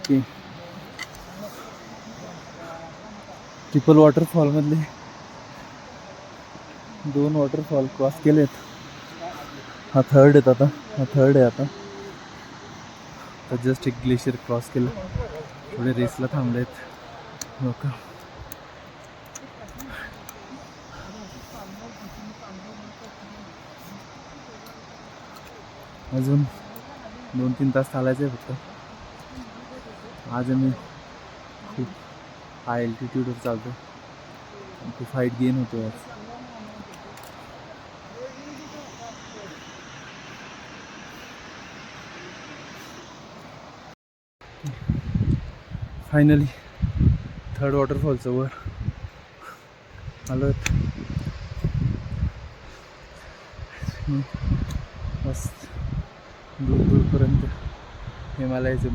की triple वॉटरफॉलमधले 2 waterfall cross केलेत. हा थर्ड आहे आता. तर जस्ट एक ग्लेशियर क्रॉस केलं. थोडे रेसला थांबलेत लोक. अजून 2-3 तास चालायचं आहे फक्त. आज आम्ही खूप हाय अल्टिट्यूडवर चालतो. खूप हाईट गेन होतो आज. फायनली थर्ड वॉटरफॉलचं वर आलो. मस्त दूर दूरपर्यंत हिमालयच.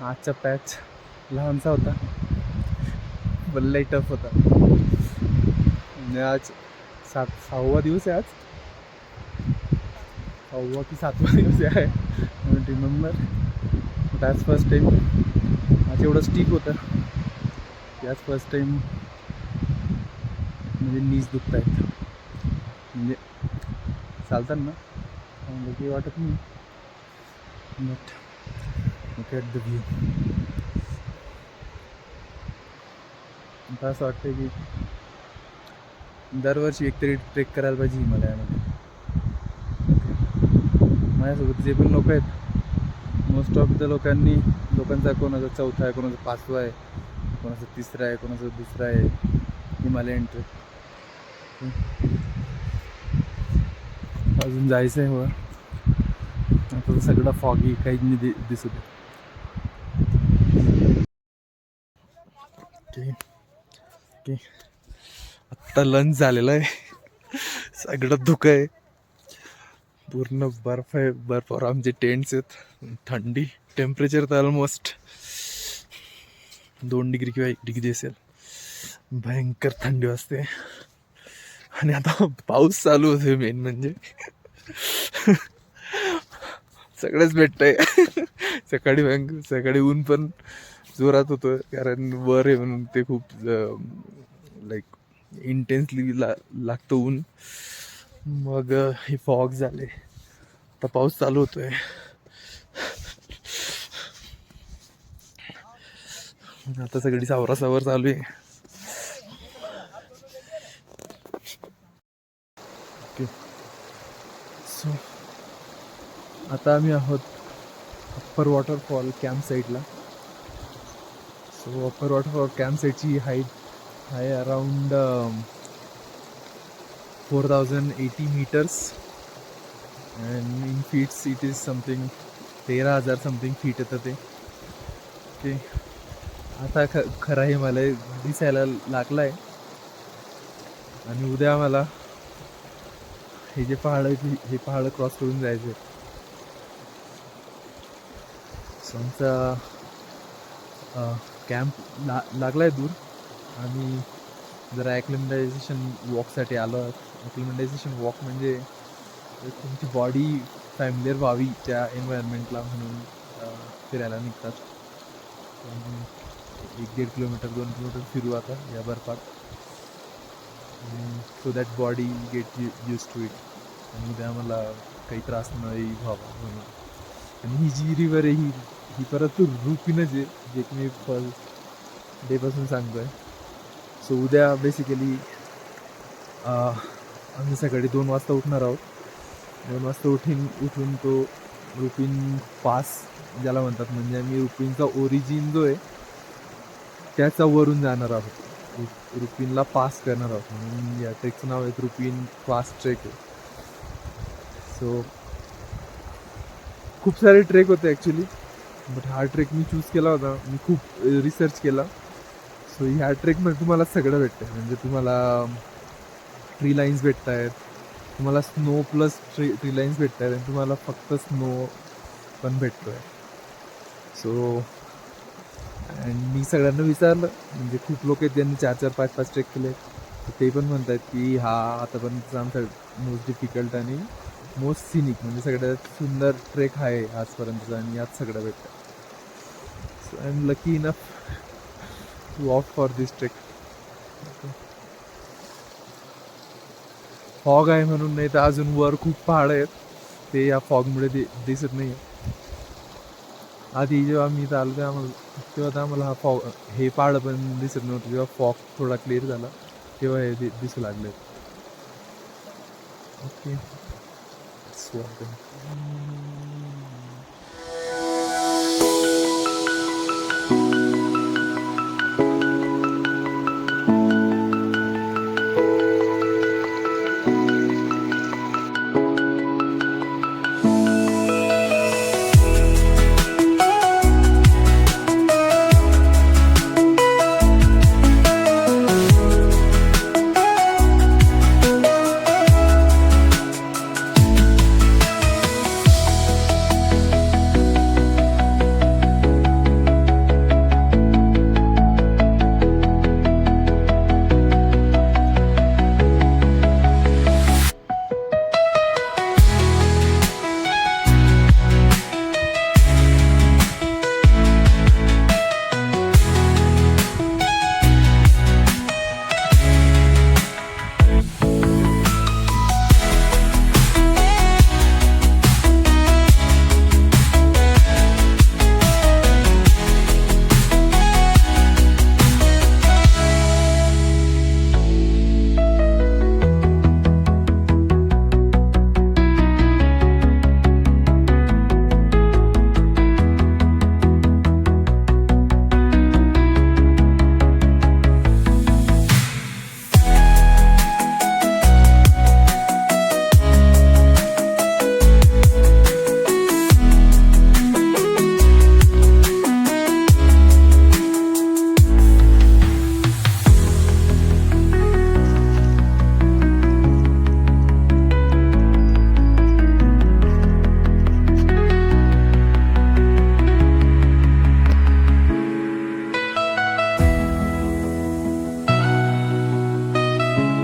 आजचा पॅच लहानसा होता, पण लई टफ होता. म्हणजे आज 6वा दिवस आहे. आज 6वा की 7वा दिवस आहे, डोंट रिमेंबर. बट आज फर्स्ट टाईम आज एवढं स्टीप होतं की आज फर्स्ट टाईम म्हणजे नीज दुखत आहेत. म्हणजे चालताना चांगलं काही वाटत नाही. But look at the view. आता असं वाटतं की दरवर्षी एकतरी ट्रेक करायला पाहिजे हिमालयामध्ये. माझ्यासोबत जे पण लोक आहेत, मोस्ट ऑफ द लोकांचा कोणाचा 4था आहे, कोणाचा 5वा आहे, कोणाचा 3रा आहे, कोणाचा 2रा आहे हिमालयन ट्रेक. अजून जायचं आहे वर. आता तर सगळं फॉगी, काहीच नाही दिसत आहे. ओके, आत्ता लंच झालेलं आहे. सगळं धुकं आहे, पूर्ण बर्फ आहे. बर्फावर आमचे टेंट्स आहेत. थंडी टेम्परेचर तर ऑलमोस्ट 2 डिग्री किंवा 1 डिग्री असेल. भयंकर थंडी वाजते. आणि आता पाऊस चालू होतोय. मेन म्हणजे सगळंच भेटतंय. सकाळी ऊन पण जोरात होतं, कारण वर आहे म्हणून ते खूप लाईक इंटेन्सली लागतं ऊन. मग हे फॉग झाले, आता पाऊस चालू होतोय. आता सगळी सावरासावर चालू आहे. ओके, सो आता आम्ही आहोत अप्पर वॉटरफॉल कॅम्प साईडला. सो अप्पर वॉटरफॉल कॅम्प साईडची हाईट आहे around 4080 meters and in feets it is something 13,000 something feet येतं ते. ओके, आता खरा हिमालय दिसायला लागला आहे. आणि उद्या आम्हाला हे जे पहाड आहेत, हे पहाड क्रॉस करून जायचं आहे. सो आमचा कॅम्प लागला आहे दूर. आणि जरा ॲक्लिमेटायझेशन वॉकसाठी आलो. ॲक्लिमेटायझेशन वॉक म्हणजे तुमची बॉडी फॅमिलियर व्हावी त्या एन्व्हायरमेंटला म्हणून फिरायला निघतात. 1-1.5 किलोमीटर 2 किलोमीटर फिरू आता या बर्फात, so that body get use to it. आणि उद्या आम्हाला काही त्रास नाही व्हावा म्हणून. आणि ही जी रिवर आहे ही परत रुपीनच आहे, जे की मी फर्स्ट डेपासून सांगतो आहे. सो उद्या बेसिकली आम्ही सकाळी 2 वाजता उठणार आहोत. 2 वाजता उठून तो रुपीन पास ज्याला म्हणतात, म्हणजे आम्ही रुपीनचा ओरिजिन जो आहे त्याचा वरून जाणार आहोत. रुपीनला पास करणार आहोत. म्हणून या ट्रेकचं नाव आहे रुपीन पास ट्रेक आहे. सो खूप सारे ट्रेक होते ॲक्च्युली, बट हा ट्रेक मी चूज केला होता. मी खूप रिसर्च केला. सो ह्या ट्रेकमध्ये तुम्हाला सगळं भेटतं. म्हणजे तुम्हाला ट्री लाईन्स भेटत आहेत, तुम्हाला स्नो प्लस ट्री लाईन्स भेटत आहेत, आणि तुम्हाला फक्त स्नो पण भेटतो आहे. सो अँड मी सगळ्यांना विचारलं, म्हणजे खूप लोक आहेत ज्यांनी 4-4, 5-5 ट्रेक केले. ते पण म्हणत आहेत की हा आतापर्यंतचा आमचा मोस्ट डिफिकल्ट आणि मोस्ट सिनिक म्हणजे सगळ्यात सुंदर ट्रेक आहे आजपर्यंतचा आणि यात सगळं भेटतं. So I am lucky enough to off for this trek. Fog आहे म्हणून, नाही तर अजून वर खूप पहाड आहेत, ते या फॉगमुळे दिसत नाही. आधी जेव्हा मी इथं आलो तेव्हा तर आम्हाला हा फॉग, हे पहाड पण दिसत नव्हतं. जेव्हा फॉग थोडा क्लिअर झाला तेव्हा हे दिसू लागले. ओके, स्वागत.